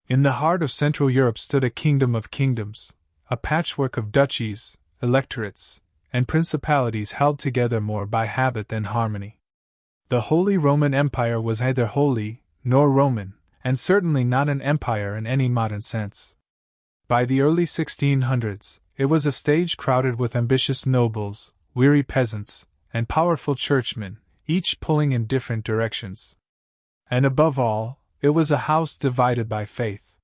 In the heart of Central Europe stood a kingdom of kingdoms, a patchwork of duchies, electorates, and principalities held together more by habit than harmony. The Holy Roman Empire was neither holy nor Roman, and certainly not an empire in any modern sense. By the early 1600s, it was a stage crowded with ambitious nobles, weary peasants, and powerful churchmen, each pulling in different directions. And above all, it was a house divided by faith.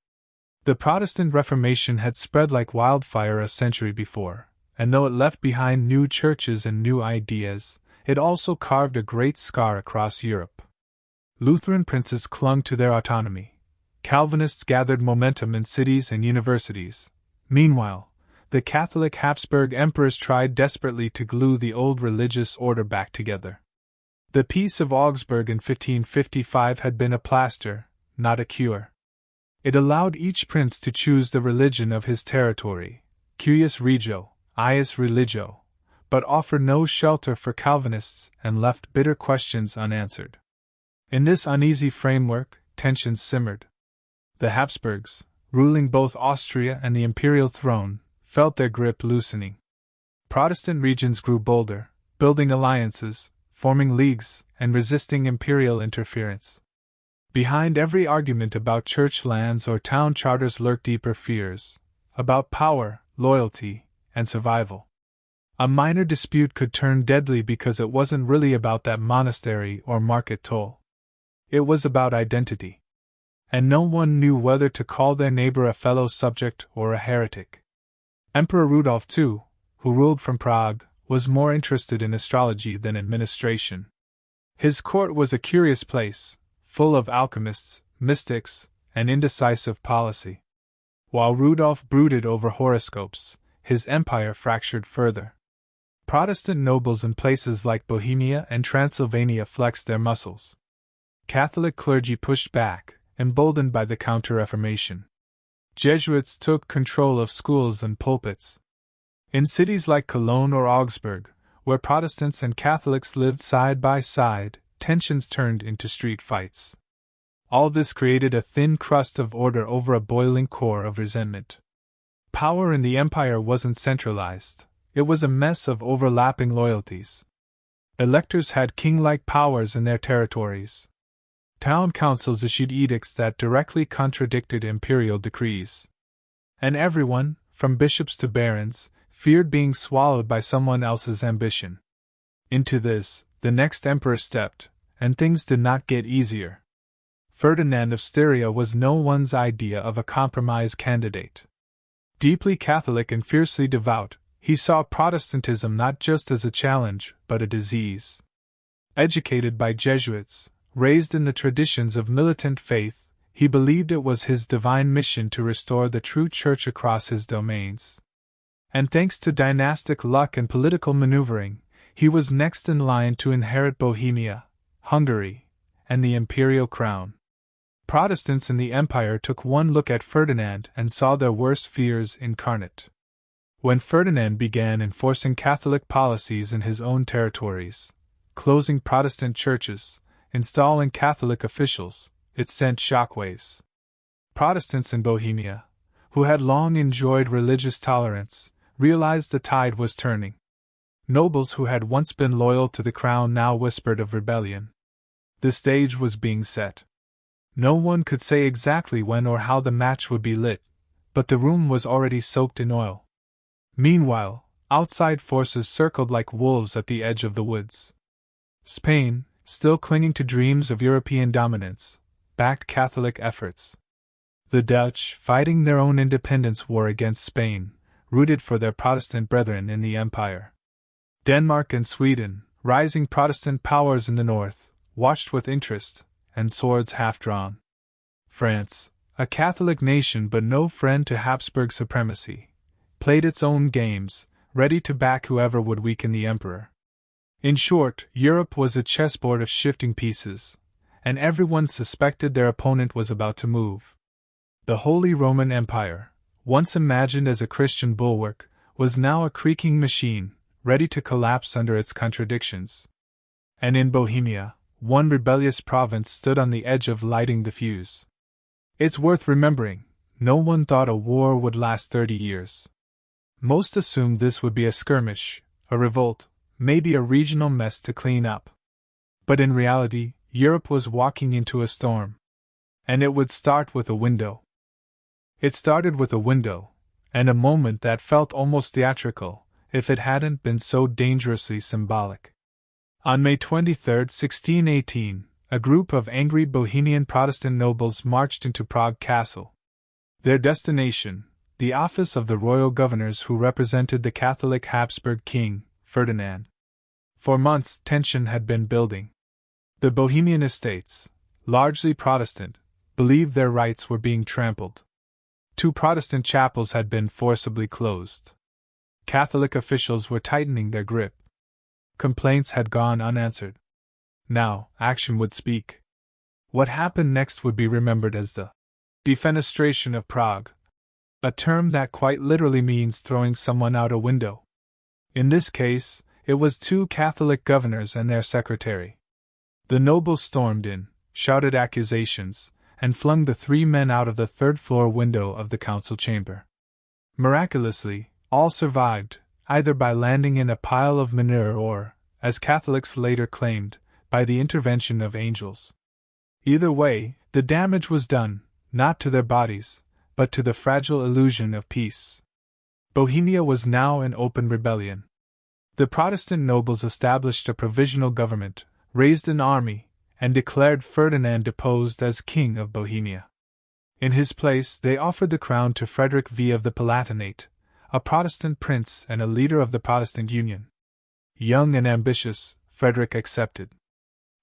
The Protestant Reformation had spread like wildfire a century before, and though it left behind new churches and new ideas, it also carved a great scar across Europe. Lutheran princes clung to their autonomy. Calvinists gathered momentum in cities and universities. Meanwhile, the Catholic Habsburg emperors tried desperately to glue the old religious order back together. The Peace of Augsburg in 1555 had been a plaster, not a cure. It allowed each prince to choose the religion of his territory, cuius regio, ius religio, but offered no shelter for Calvinists and left bitter questions unanswered. In this uneasy framework, tensions simmered. The Habsburgs, ruling both Austria and the imperial throne, felt their grip loosening. Protestant regions grew bolder, building alliances, forming leagues, and resisting imperial interference. Behind every argument about church lands or town charters lurked deeper fears, about power, loyalty, and survival. A minor dispute could turn deadly because it wasn't really about that monastery or market toll. It was about identity. And no one knew whether to call their neighbor a fellow subject or a heretic. Emperor Rudolf II, who ruled from Prague, was more interested in astrology than administration. His court was a curious place, full of alchemists, mystics, and indecisive policy. While Rudolf brooded over horoscopes, his empire fractured further. Protestant nobles in places like Bohemia and Transylvania flexed their muscles. Catholic clergy pushed back, emboldened by the Counter-Reformation. Jesuits took control of schools and pulpits. In cities like Cologne or Augsburg, where Protestants and Catholics lived side by side, tensions turned into street fights. All this created a thin crust of order over a boiling core of resentment. Power in the empire wasn't centralized. It was a mess of overlapping loyalties. Electors had king-like powers in their territories. Town councils issued edicts that directly contradicted imperial decrees. And everyone, from bishops to barons, feared being swallowed by someone else's ambition. Into this, the next emperor stepped, and things did not get easier. Ferdinand of Styria was no one's idea of a compromise candidate. Deeply Catholic and fiercely devout, he saw Protestantism not just as a challenge, but a disease. Educated by Jesuits, raised in the traditions of militant faith, he believed it was his divine mission to restore the true church across his domains. And thanks to dynastic luck and political maneuvering, he was next in line to inherit Bohemia, Hungary, and the imperial crown. Protestants in the empire took one look at Ferdinand and saw their worst fears incarnate. When Ferdinand began enforcing Catholic policies in his own territories, closing Protestant churches, installing Catholic officials, it sent shockwaves. Protestants in Bohemia, who had long enjoyed religious tolerance, realized the tide was turning. Nobles who had once been loyal to the crown now whispered of rebellion. The stage was being set. No one could say exactly when or how the match would be lit, but the room was already soaked in oil. Meanwhile, outside forces circled like wolves at the edge of the woods. Spain, still clinging to dreams of European dominance, backed Catholic efforts. The Dutch, fighting their own independence war against Spain, rooted for their Protestant brethren in the empire. Denmark and Sweden, rising Protestant powers in the north, watched with interest, and swords half drawn. France, a Catholic nation but no friend to Habsburg supremacy, played its own games, ready to back whoever would weaken the emperor. In short, Europe was a chessboard of shifting pieces, and everyone suspected their opponent was about to move. The Holy Roman Empire, once imagined as a Christian bulwark, was now a creaking machine, ready to collapse under its contradictions. And in Bohemia, one rebellious province stood on the edge of lighting the fuse. It's worth remembering, no one thought a war would last 30 years. Most assumed this would be a skirmish, a revolt, maybe a regional mess to clean up. But in reality, Europe was walking into a storm. And it would start with a window. It started with a window, and a moment that felt almost theatrical, if it hadn't been so dangerously symbolic. On May 23, 1618, a group of angry Bohemian Protestant nobles marched into Prague Castle. Their destination, the office of the royal governors who represented the Catholic Habsburg king, Ferdinand. For months, tension had been building. The Bohemian estates, largely Protestant, believed their rights were being trampled. 2 Protestant chapels had been forcibly closed. Catholic officials were tightening their grip. Complaints had gone unanswered. Now, action would speak. What happened next would be remembered as the Defenestration of Prague, a term that quite literally means throwing someone out a window. In this case, it was 2 Catholic governors and their secretary. The nobles stormed in, shouted accusations, and flung the 3 men out of the 3rd-floor window of the council chamber. Miraculously, all survived, either by landing in a pile of manure or, as Catholics later claimed, by the intervention of angels. Either way, the damage was done, not to their bodies, but to the fragile illusion of peace. Bohemia was now in open rebellion. The Protestant nobles established a provisional government, raised an army, and declared Ferdinand deposed as King of Bohemia. In his place, they offered the crown to Frederick V of the Palatinate, a Protestant prince and a leader of the Protestant Union. Young and ambitious, Frederick accepted.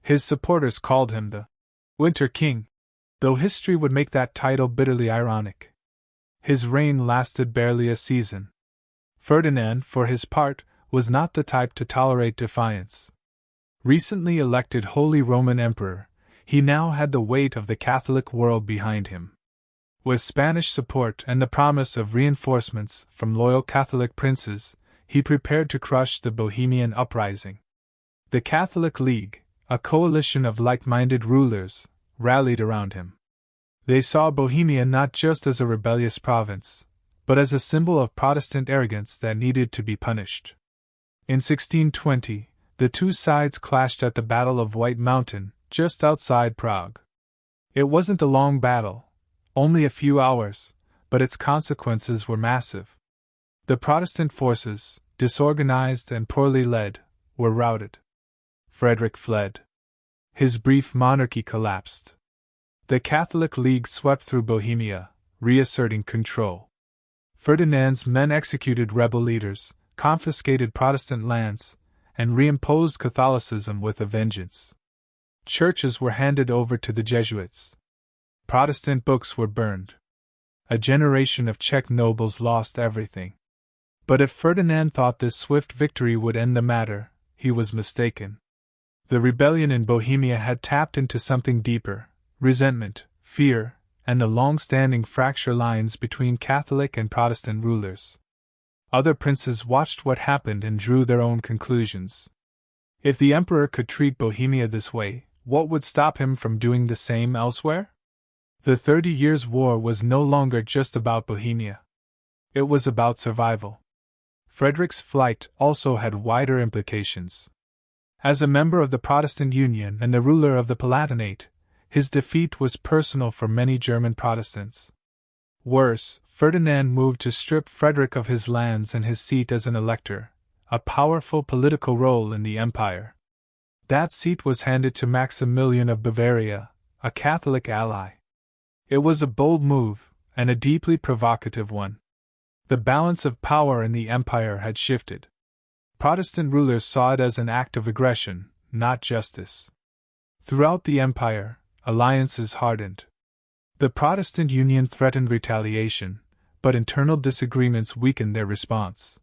His supporters called him the Winter King, though history would make that title bitterly ironic. His reign lasted barely a season. Ferdinand, for his part, was not the type to tolerate defiance. Recently elected Holy Roman Emperor, he now had the weight of the Catholic world behind him. With Spanish support and the promise of reinforcements from loyal Catholic princes, he prepared to crush the Bohemian uprising. The Catholic League, a coalition of like-minded rulers, rallied around him. They saw Bohemia not just as a rebellious province, but as a symbol of Protestant arrogance that needed to be punished. In 1620, the 2 sides clashed at the Battle of White Mountain, just outside Prague. It wasn't a long battle, only a few hours, but its consequences were massive. The Protestant forces, disorganized and poorly led, were routed. Frederick fled. His brief monarchy collapsed. The Catholic League swept through Bohemia, reasserting control. Ferdinand's men executed rebel leaders, confiscated Protestant lands, and reimposed Catholicism with a vengeance. Churches were handed over to the Jesuits. Protestant books were burned. A generation of Czech nobles lost everything. But if Ferdinand thought this swift victory would end the matter, he was mistaken. The rebellion in Bohemia had tapped into something deeper: resentment, fear, and the long-standing fracture lines between Catholic and Protestant rulers. Other princes watched what happened and drew their own conclusions. If the emperor could treat Bohemia this way, what would stop him from doing the same elsewhere? The 30 Years' War was no longer just about Bohemia. It was about survival. Frederick's flight also had wider implications. As a member of the Protestant Union and the ruler of the Palatinate, his defeat was personal for many German Protestants. Worse, Ferdinand moved to strip Frederick of his lands and his seat as an elector, a powerful political role in the empire. That seat was handed to Maximilian of Bavaria, a Catholic ally. It was a bold move, and a deeply provocative one. The balance of power in the empire had shifted. Protestant rulers saw it as an act of aggression, not justice. Throughout the empire, alliances hardened. The Protestant Union threatened retaliation, but internal disagreements weakened their response.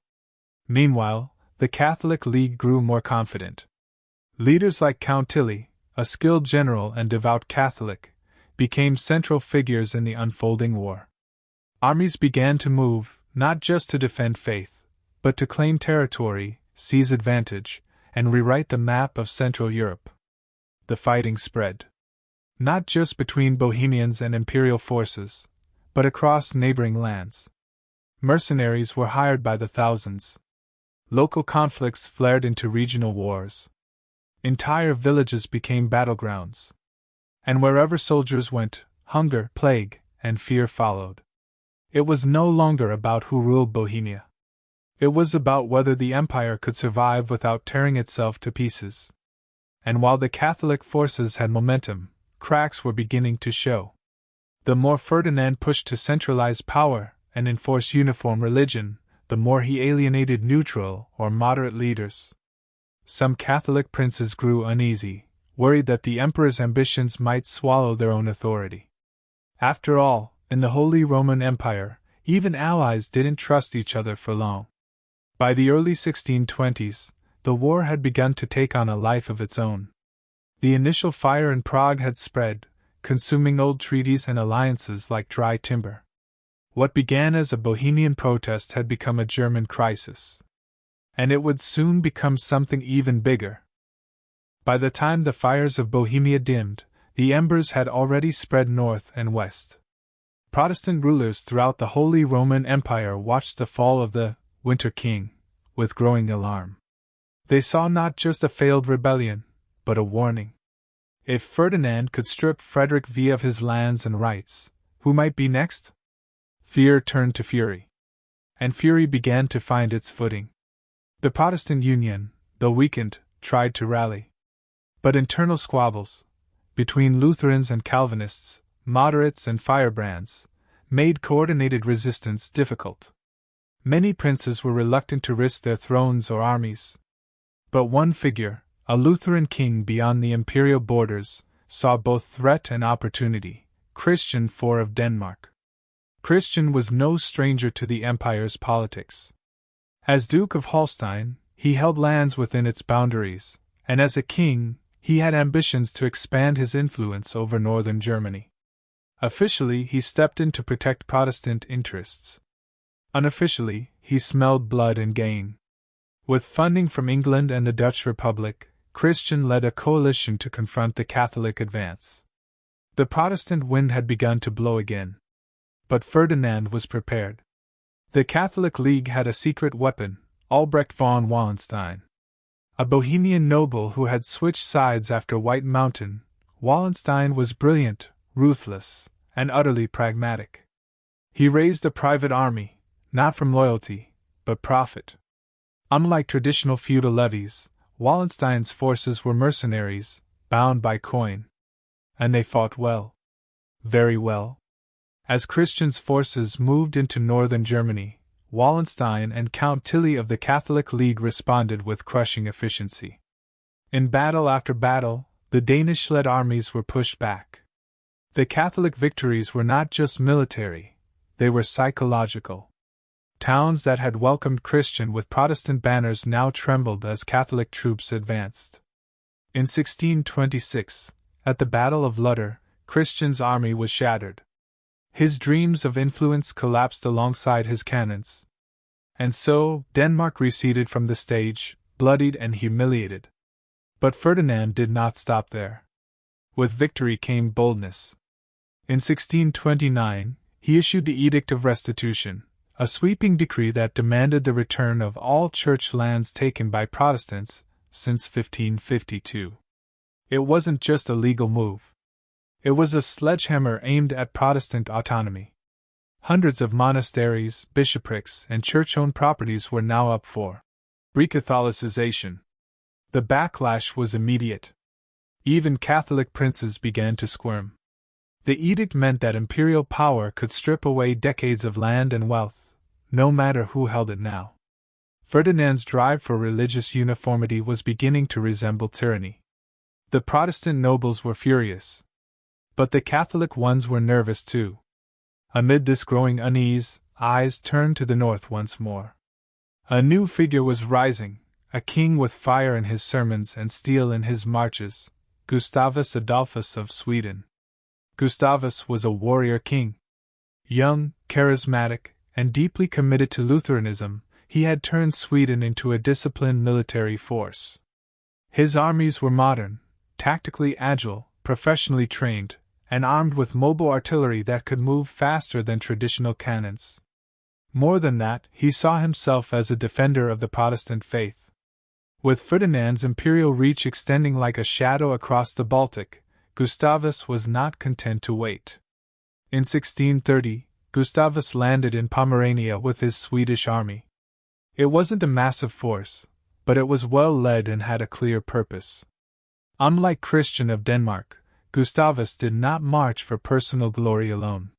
Meanwhile, the Catholic League grew more confident. Leaders like Count Tilly, a skilled general and devout Catholic, became central figures in the unfolding war. Armies began to move, not just to defend faith, but to claim territory, seize advantage, and rewrite the map of Central Europe. The fighting spread. not just between Bohemians and imperial forces, but across neighboring lands. Mercenaries were hired by the thousands. Local conflicts flared into regional wars. Entire villages became battlegrounds. And wherever soldiers went, hunger, plague, and fear followed. It was no longer about who ruled Bohemia. It was about whether the empire could survive without tearing itself to pieces. And while the Catholic forces had momentum, cracks were beginning to show. The more Ferdinand pushed to centralize power and enforce uniform religion, the more he alienated neutral or moderate leaders. Some Catholic princes grew uneasy, worried that the emperor's ambitions might swallow their own authority. After all, in the Holy Roman Empire, even allies didn't trust each other for long. By the early 1620s, the war had begun to take on a life of its own. The initial fire in Prague had spread, consuming old treaties and alliances like dry timber. What began as a Bohemian protest had become a German crisis. And it would soon become something even bigger. By the time the fires of Bohemia dimmed, the embers had already spread north and west. Protestant rulers throughout the Holy Roman Empire watched the fall of the Winter King with growing alarm. They saw not just a failed rebellion, but a warning. If Ferdinand could strip Frederick V of his lands and rights, who might be next? Fear turned to fury. And fury began to find its footing. The Protestant Union, though weakened, tried to rally. But internal squabbles, between Lutherans and Calvinists, moderates and firebrands, made coordinated resistance difficult. Many princes were reluctant to risk their thrones or armies. But one figure, a Lutheran king beyond the imperial borders, saw both threat and opportunity: Christian IV of Denmark. Christian was no stranger to the empire's politics. As Duke of Holstein, he held lands within its boundaries, and as a king, he had ambitions to expand his influence over northern Germany. Officially, he stepped in to protect Protestant interests. Unofficially, he smelled blood and gain. With funding from England and the Dutch Republic, Christian led a coalition to confront the Catholic advance. The Protestant wind had begun to blow again. But Ferdinand was prepared. The Catholic League had a secret weapon: Albrecht von Wallenstein. A Bohemian noble who had switched sides after White Mountain, Wallenstein was brilliant, ruthless, and utterly pragmatic. He raised a private army, not from loyalty, but profit. Unlike traditional feudal levies, Wallenstein's forces were mercenaries, bound by coin. And they fought well. Very well. As Christian's forces moved into northern Germany, Wallenstein and Count Tilly of the Catholic League responded with crushing efficiency. In battle after battle, the Danish-led armies were pushed back. The Catholic victories were not just military, they were psychological. Towns that had welcomed Christian with Protestant banners now trembled as Catholic troops advanced. In 1626, at the Battle of Lutter, Christian's army was shattered. His dreams of influence collapsed alongside his cannons. And so, Denmark receded from the stage, bloodied and humiliated. But Ferdinand did not stop there. With victory came boldness. In 1629, he issued the Edict of Restitution, a sweeping decree that demanded the return of all church lands taken by Protestants since 1552. It wasn't just a legal move. It was a sledgehammer aimed at Protestant autonomy. Hundreds of monasteries, bishoprics, and church-owned properties were now up for recatholicization. The backlash was immediate. Even Catholic princes began to squirm. The edict meant that imperial power could strip away decades of land and wealth, no matter who held it now. Ferdinand's drive for religious uniformity was beginning to resemble tyranny. The Protestant nobles were furious. But the Catholic ones were nervous too. Amid this growing unease, eyes turned to the north once more. A new figure was rising, a king with fire in his sermons and steel in his marches, Gustavus Adolphus of Sweden. Gustavus was a warrior king. Young, charismatic, and deeply committed to Lutheranism, he had turned Sweden into a disciplined military force. His armies were modern, tactically agile, professionally trained, and armed with mobile artillery that could move faster than traditional cannons. More than that, he saw himself as a defender of the Protestant faith. With Ferdinand's imperial reach extending like a shadow across the Baltic, Gustavus was not content to wait. In 1630, Gustavus landed in Pomerania with his Swedish army. It wasn't a massive force, but it was well led and had a clear purpose. Unlike Christian of Denmark, Gustavus did not march for personal glory alone.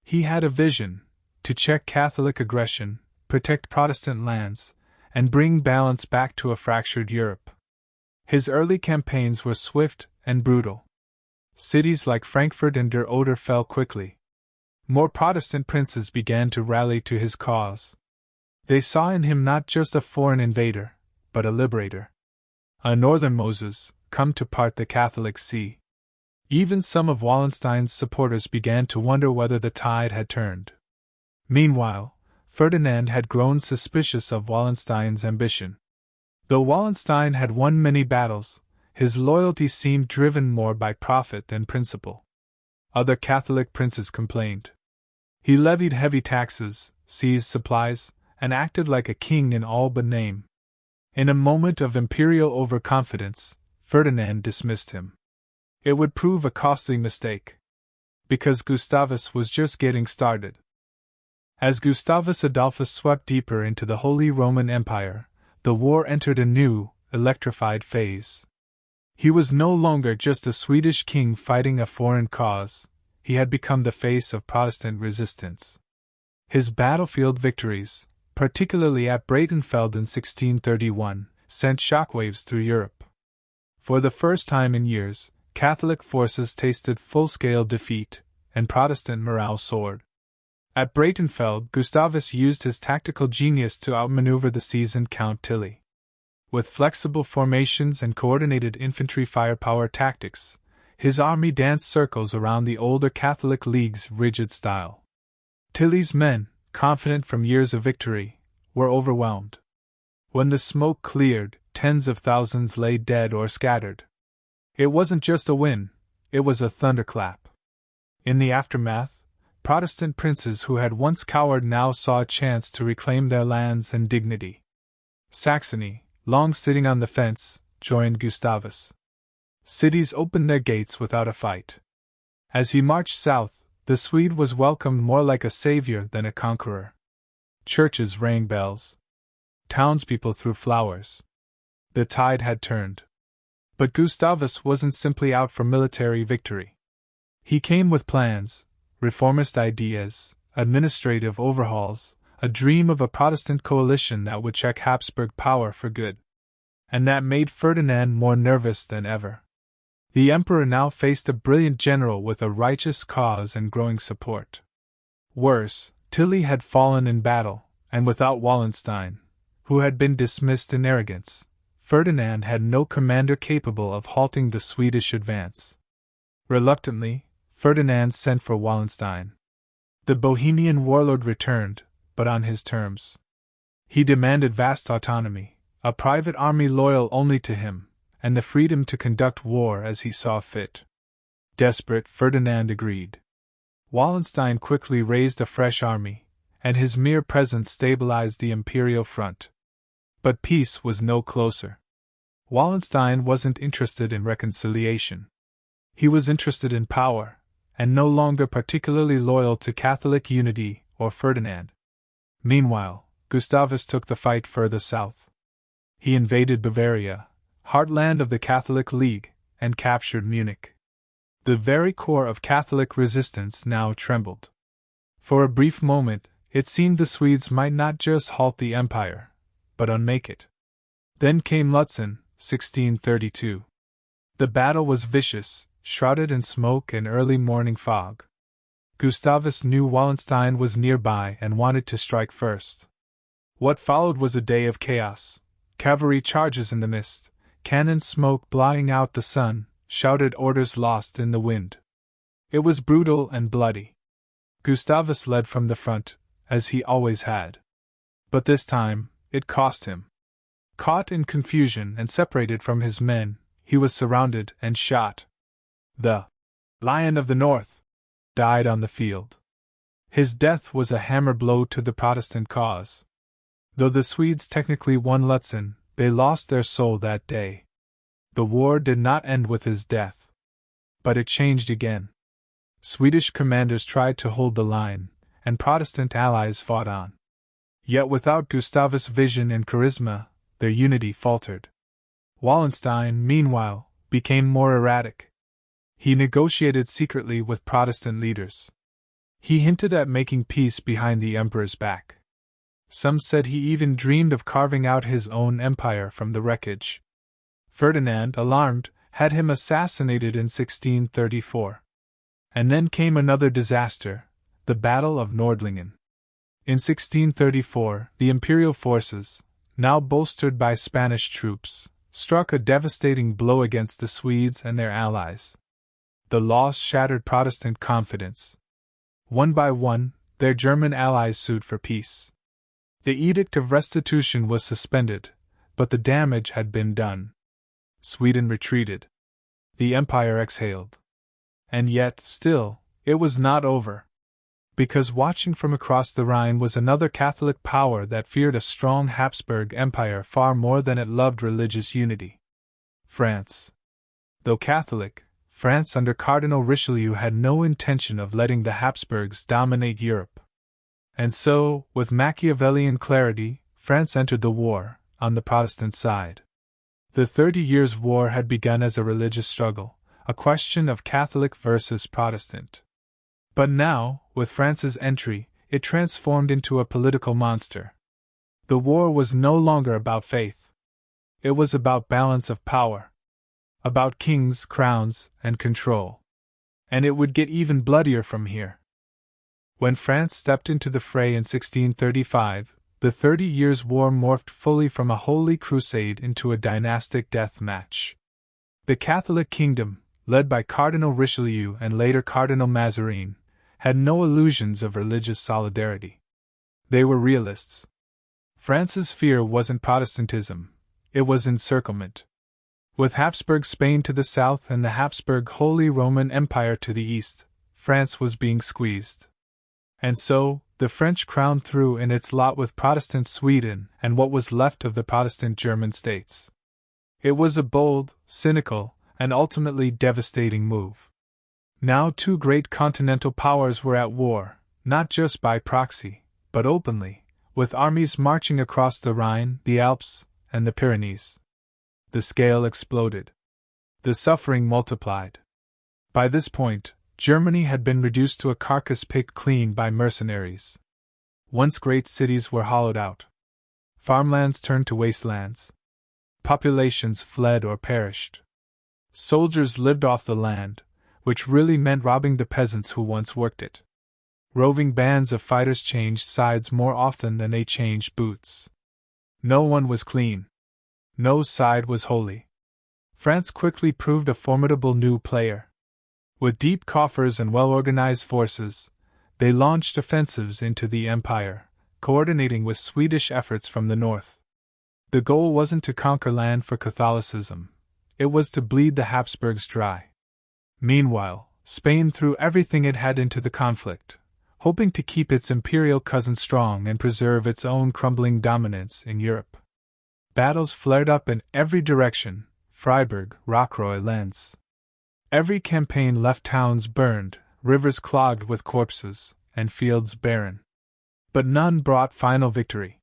He had a vision: to check Catholic aggression, protect Protestant lands, and bring balance back to a fractured Europe. His early campaigns were swift and brutal. Cities like Frankfurt and Der Oder fell quickly. More Protestant princes began to rally to his cause. They saw in him not just a foreign invader, but a liberator. A northern Moses, come to part the Catholic Sea. Even some of Wallenstein's supporters began to wonder whether the tide had turned. Meanwhile, Ferdinand had grown suspicious of Wallenstein's ambition. Though Wallenstein had won many battles, his loyalty seemed driven more by profit than principle. Other Catholic princes complained. He levied heavy taxes, seized supplies, and acted like a king in all but name. In a moment of imperial overconfidence, Ferdinand dismissed him. It would prove a costly mistake, because Gustavus was just getting started. As Gustavus Adolphus swept deeper into the Holy Roman Empire, the war entered a new, electrified phase. He was no longer just a Swedish king fighting a foreign cause, he had become the face of Protestant resistance. His battlefield victories, particularly at Breitenfeld in 1631, sent shockwaves through Europe. For the first time in years, Catholic forces tasted full-scale defeat, and Protestant morale soared. At Breitenfeld, Gustavus used his tactical genius to outmaneuver the seasoned Count Tilly. With flexible formations and coordinated infantry firepower tactics, his army danced circles around the older Catholic League's rigid style. Tilly's men, confident from years of victory, were overwhelmed. When the smoke cleared, tens of thousands lay dead or scattered. It wasn't just a win, it was a thunderclap. In the aftermath, Protestant princes who had once cowered now saw a chance to reclaim their lands and dignity. Saxony, long sitting on the fence, joined Gustavus. Cities opened their gates without a fight. As he marched south, the Swede was welcomed more like a savior than a conqueror. Churches rang bells. Townspeople threw flowers. The tide had turned. But Gustavus wasn't simply out for military victory. He came with plans, reformist ideas, administrative overhauls, a dream of a Protestant coalition that would check Habsburg power for good. And that made Ferdinand more nervous than ever. The emperor now faced a brilliant general with a righteous cause and growing support. Worse, Tilly had fallen in battle, and without Wallenstein, who had been dismissed in arrogance, Ferdinand had no commander capable of halting the Swedish advance. Reluctantly, Ferdinand sent for Wallenstein. The Bohemian warlord returned, but on his terms. He demanded vast autonomy, a private army loyal only to him, and the freedom to conduct war as he saw fit. Desperate, Ferdinand agreed. Wallenstein quickly raised a fresh army, and his mere presence stabilized the imperial front. But peace was no closer. Wallenstein wasn't interested in reconciliation. He was interested in power, and no longer particularly loyal to Catholic unity or Ferdinand. Meanwhile, Gustavus took the fight further south. He invaded Bavaria, heartland of the Catholic League, and captured Munich. The very core of Catholic resistance now trembled. For a brief moment, it seemed the Swedes might not just halt the empire, but unmake it. Then came Lutzen, 1632. The battle was vicious, shrouded in smoke and early morning fog. Gustavus knew Wallenstein was nearby and wanted to strike first. What followed was a day of chaos. Cavalry charges in the mist, cannon smoke blotting out the sun, shouted orders lost in the wind. It was brutal and bloody. Gustavus led from the front, as he always had. But this time, it cost him. Caught in confusion and separated from his men, he was surrounded and shot. The Lion of the North died on the field. His death was a hammer blow to the Protestant cause. Though the Swedes technically won Lutzen, they lost their soul that day. The war did not end with his death. But it changed again. Swedish commanders tried to hold the line, and Protestant allies fought on. Yet without Gustavus' vision and charisma, their unity faltered. Wallenstein, meanwhile, became more erratic. He negotiated secretly with Protestant leaders. He hinted at making peace behind the emperor's back. Some said he even dreamed of carving out his own empire from the wreckage. Ferdinand, alarmed, had him assassinated in 1634. And then came another disaster, the Battle of Nordlingen. In 1634, the imperial forces, now bolstered by Spanish troops, struck a devastating blow against the Swedes and their allies. The loss shattered Protestant confidence. One by one, their German allies sued for peace. The Edict of Restitution was suspended, but the damage had been done. Sweden retreated. The empire exhaled. And yet, still, it was not over. Because watching from across the Rhine was another Catholic power that feared a strong Habsburg Empire far more than it loved religious unity. France. Though Catholic, France under Cardinal Richelieu had no intention of letting the Habsburgs dominate Europe. And so, with Machiavellian clarity, France entered the war, on the Protestant side. The 30 Years' War had begun as a religious struggle, a question of Catholic versus Protestant. But now, with France's entry, it transformed into a political monster. The war was no longer about faith. It was about balance of power. About kings, crowns, and control. And it would get even bloodier from here. When France stepped into the fray in 1635, the 30 Years' War morphed fully from a holy crusade into a dynastic death match. The Catholic kingdom, led by Cardinal Richelieu and later Cardinal Mazarin, had no illusions of religious solidarity. They were realists. France's fear wasn't Protestantism, it was encirclement. With Habsburg Spain to the south and the Habsburg Holy Roman Empire to the east, France was being squeezed. And so, the French crown threw in its lot with Protestant Sweden and what was left of the Protestant German states. It was a bold, cynical, and ultimately devastating move. Now two great continental powers were at war, not just by proxy, but openly, with armies marching across the Rhine, the Alps, and the Pyrenees. The scale exploded. The suffering multiplied. By this point, Germany had been reduced to a carcass picked clean by mercenaries. Once great cities were hollowed out. Farmlands turned to wastelands. Populations fled or perished. Soldiers lived off the land, which really meant robbing the peasants who once worked it. Roving bands of fighters changed sides more often than they changed boots. No one was clean. No side was holy. France quickly proved a formidable new player. With deep coffers and well-organized forces, they launched offensives into the empire, coordinating with Swedish efforts from the north. The goal wasn't to conquer land for Catholicism, it was to bleed the Habsburgs dry. Meanwhile, Spain threw everything it had into the conflict, hoping to keep its imperial cousin strong and preserve its own crumbling dominance in Europe. Battles flared up in every direction: Freiburg, Rocroi, Lens. Every campaign left towns burned, rivers clogged with corpses, and fields barren. But none brought final victory.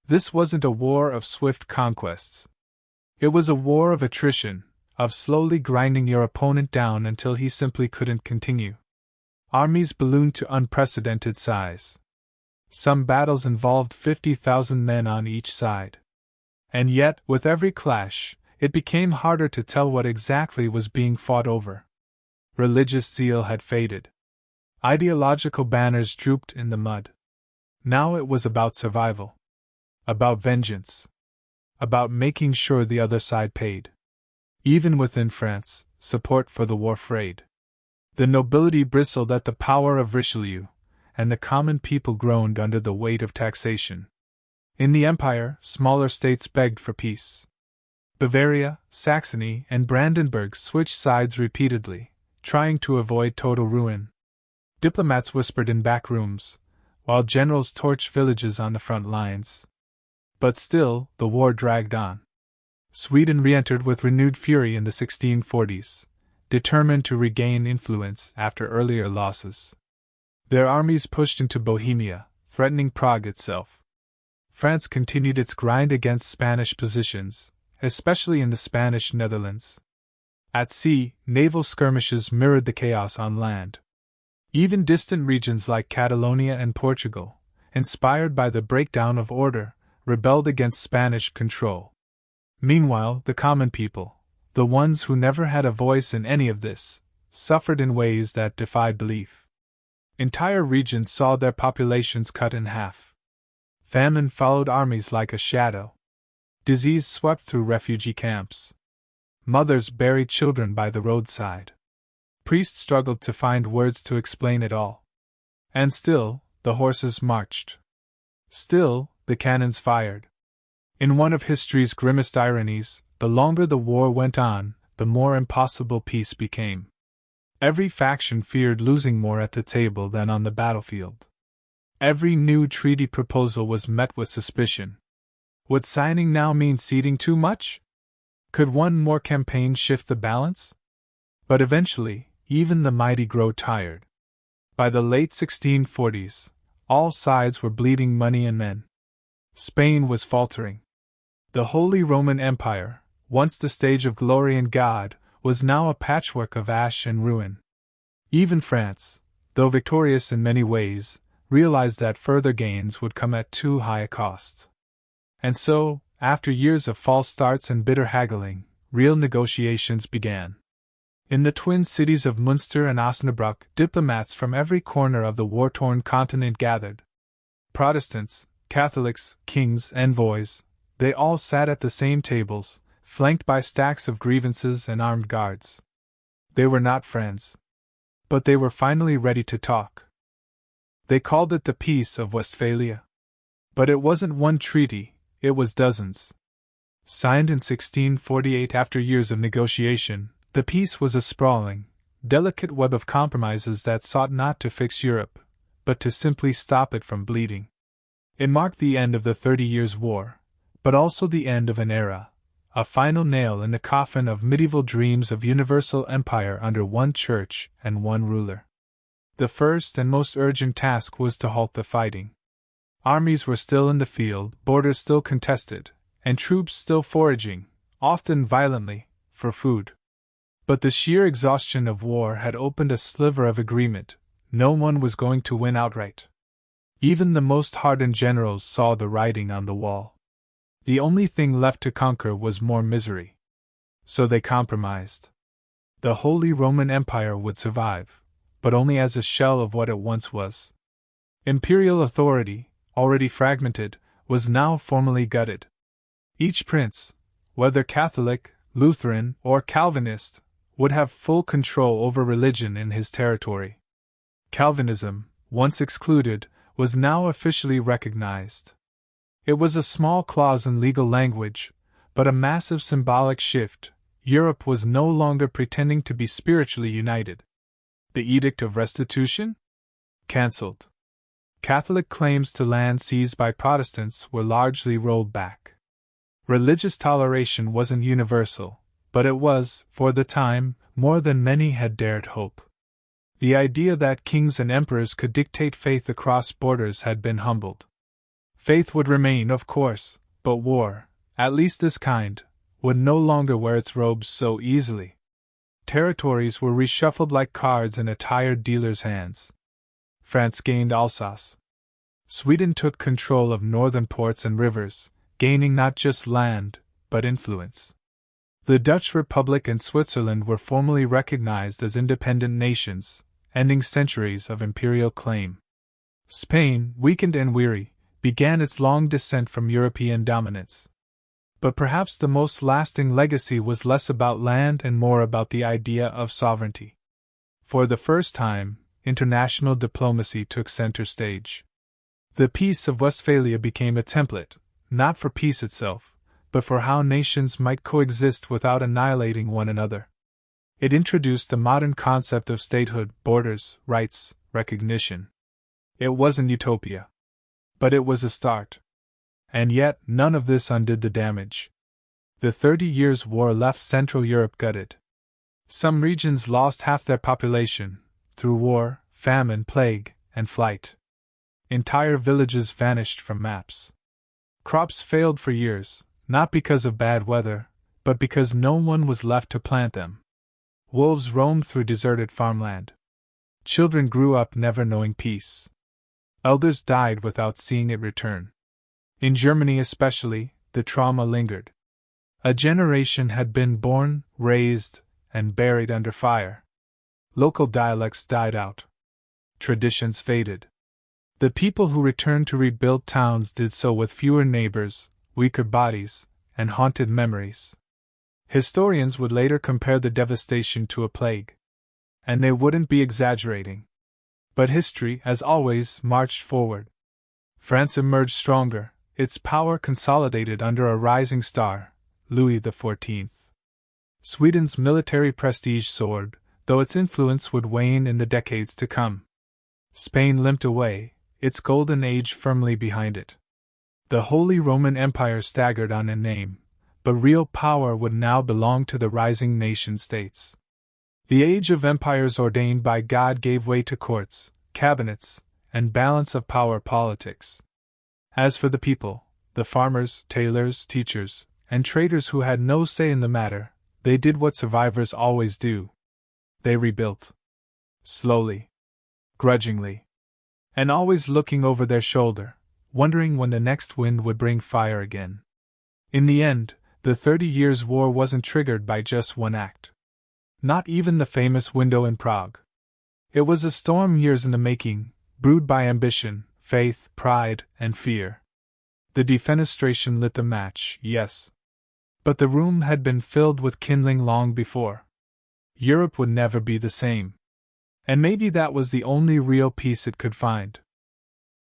This wasn't a war of swift conquests. It was a war of attrition, of slowly grinding your opponent down until he simply couldn't continue. Armies ballooned to unprecedented size. Some battles involved 50,000 men on each side. And yet, with every clash, it became harder to tell what exactly was being fought over. Religious zeal had faded. Ideological banners drooped in the mud. Now it was about survival. About vengeance. About making sure the other side paid. Even within France, support for the war frayed. The nobility bristled at the power of Richelieu, and the common people groaned under the weight of taxation. In the empire, smaller states begged for peace. Bavaria, Saxony, and Brandenburg switched sides repeatedly, trying to avoid total ruin. Diplomats whispered in back rooms, while generals torched villages on the front lines. But still, the war dragged on. Sweden re-entered with renewed fury in the 1640s, determined to regain influence after earlier losses. Their armies pushed into Bohemia, threatening Prague itself. France continued its grind against Spanish positions, especially in the Spanish Netherlands. At sea, naval skirmishes mirrored the chaos on land. Even distant regions like Catalonia and Portugal, inspired by the breakdown of order, rebelled against Spanish control. Meanwhile, the common people, the ones who never had a voice in any of this, suffered in ways that defied belief. Entire regions saw their populations cut in half. Famine followed armies like a shadow. Disease swept through refugee camps. Mothers buried children by the roadside. Priests struggled to find words to explain it all. And still, the horses marched. Still, the cannons fired. In one of history's grimmest ironies, the longer the war went on, the more impossible peace became. Every faction feared losing more at the table than on the battlefield. Every new treaty proposal was met with suspicion. Would signing now mean ceding too much? Could one more campaign shift the balance? But eventually, even the mighty grow tired. By the late 1640s, all sides were bleeding money and men. Spain was faltering. The Holy Roman Empire, once the stage of glory and God, was now a patchwork of ash and ruin. Even France, though victorious in many ways, realized that further gains would come at too high a cost. And so, after years of false starts and bitter haggling, real negotiations began. In the twin cities of Münster and Osnabrück, diplomats from every corner of the war-torn continent gathered. Protestants, Catholics, kings, envoys, they all sat at the same tables, flanked by stacks of grievances and armed guards. They were not friends. But they were finally ready to talk. They called it the Peace of Westphalia. But it wasn't one treaty, it was dozens. Signed in 1648 after years of negotiation, the peace was a sprawling, delicate web of compromises that sought not to fix Europe, but to simply stop it from bleeding. It marked the end of the 30 Years' War, but also the end of an era, a final nail in the coffin of medieval dreams of universal empire under one church and one ruler. The first and most urgent task was to halt the fighting. Armies were still in the field, borders still contested, and troops still foraging, often violently, for food. But the sheer exhaustion of war had opened a sliver of agreement. No one was going to win outright. Even the most hardened generals saw the writing on the wall. The only thing left to conquer was more misery. So they compromised. The Holy Roman Empire would survive, but only as a shell of what it once was. Imperial authority, already fragmented, was now formally gutted. Each prince, whether Catholic, Lutheran, or Calvinist, would have full control over religion in his territory. Calvinism, once excluded, was now officially recognized. It was a small clause in legal language, but a massive symbolic shift. Europe was no longer pretending to be spiritually united. The Edict of Restitution? Cancelled. Catholic claims to land seized by Protestants were largely rolled back. Religious toleration wasn't universal, but it was, for the time, more than many had dared hope. The idea that kings and emperors could dictate faith across borders had been humbled. Faith would remain, of course, but war, at least this kind, would no longer wear its robes so easily. Territories were reshuffled like cards in a tired dealer's hands. France gained Alsace. Sweden took control of northern ports and rivers, gaining not just land, but influence. The Dutch Republic and Switzerland were formally recognized as independent nations, ending centuries of imperial claim. Spain, weakened and weary, began its long descent from European dominance. But perhaps the most lasting legacy was less about land and more about the idea of sovereignty. For the first time, international diplomacy took center stage. The Peace of Westphalia became a template, not for peace itself, but for how nations might coexist without annihilating one another. It introduced the modern concept of statehood, borders, rights, recognition. It wasn't utopia. But it was a start. And yet, none of this undid the damage. The 30 Years' War left Central Europe gutted. Some regions lost half their population, through war, famine, plague, and flight. Entire villages vanished from maps. Crops failed for years, not because of bad weather, but because no one was left to plant them. Wolves roamed through deserted farmland. Children grew up never knowing peace. Elders died without seeing it return. In Germany especially, the trauma lingered. A generation had been born, raised, and buried under fire. Local dialects died out. Traditions faded. The people who returned to rebuild towns did so with fewer neighbors, weaker bodies, and haunted memories. Historians would later compare the devastation to a plague. And they wouldn't be exaggerating. But history, as always, marched forward. France emerged stronger, its power consolidated under a rising star, Louis XIV. Sweden's military prestige soared, though its influence would wane in the decades to come. Spain limped away, its golden age firmly behind it. The Holy Roman Empire staggered on in name, but real power would now belong to the rising nation-states. The age of empires ordained by God gave way to courts, cabinets, and balance of power politics. As for the people, the farmers, tailors, teachers, and traders who had no say in the matter, they did what survivors always do. They rebuilt. Slowly. Grudgingly. And always looking over their shoulder, wondering when the next wind would bring fire again. In the end, the 30 Years' War wasn't triggered by just one act. Not even the famous window in Prague. It was a storm years in the making, brewed by ambition, faith, pride, and fear. The defenestration lit the match, yes. But the room had been filled with kindling long before. Europe would never be the same. And maybe that was the only real peace it could find.